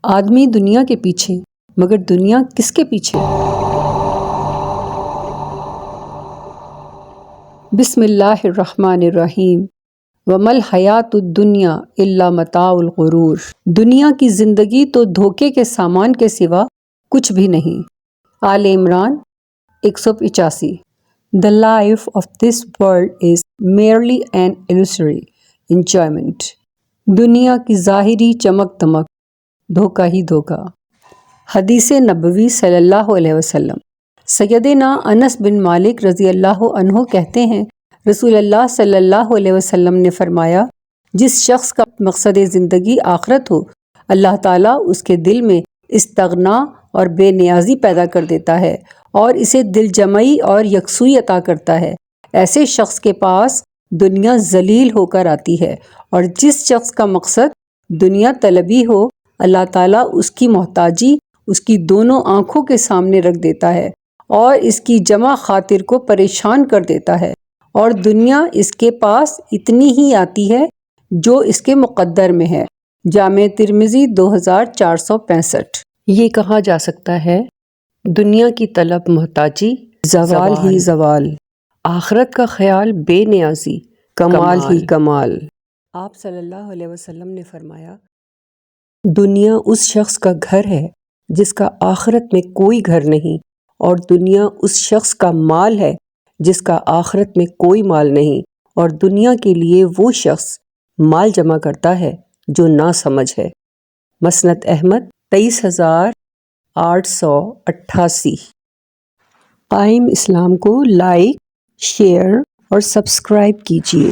آدمی دنیا کے پیچھے، مگر دنیا کس کے پیچھے؟ بسم اللہ الرحمن الرحیم۔ وَمَا الْحَيَاةُ الدُّنْيَا إِلَّا مَتَاعُ الْغُرُورِ۔ دنیا کی زندگی تو دھوکے کے سامان کے سوا کچھ بھی نہیں۔ آل Imran 185۔ The life of this world is merely an illusory enjoyment۔ دنیا کی ظاہری چمک دمک دھوکہ ہی دھوکہ۔ حدیث نبوی صلی اللہ علیہ وسلم۔ سیدنا انس بن مالک رضی اللہ عنہ کہتے ہیں، رسول اللہ صلی اللہ علیہ وسلم نے فرمایا، جس شخص کا مقصد زندگی آخرت ہو، اللہ تعالیٰ اس کے دل میں استغنا اور بے نیازی پیدا کر دیتا ہے اور اسے دل جمعی اور یکسوئی عطا کرتا ہے۔ ایسے شخص کے پاس دنیا ذلیل ہو کر آتی ہے، اور جس شخص کا مقصد دنیا طلبی ہو، اللہ تعالیٰ اس کی محتاجی اس کی دونوں آنکھوں کے سامنے رکھ دیتا ہے اور اس کی جمع خاطر کو پریشان کر دیتا ہے، اور دنیا اس کے پاس اتنی ہی آتی ہے جو اس کے مقدر میں ہے۔ جامع ترمذی 2465۔ یہ کہا جا سکتا ہے، دنیا کی طلب محتاجی، زوال ہی زوال، آخرت کا خیال بے نیازی، کمال ہی کمال۔ آپ صلی اللہ علیہ وسلم نے فرمایا، دنیا اس شخص کا گھر ہے جس کا آخرت میں کوئی گھر نہیں، اور دنیا اس شخص کا مال ہے جس کا آخرت میں کوئی مال نہیں، اور دنیا کے لیے وہ شخص مال جمع کرتا ہے جو نا سمجھ ہے۔ مسند احمد 23888۔ قائم اسلام کو لائک، شیئر اور سبسکرائب کیجیے۔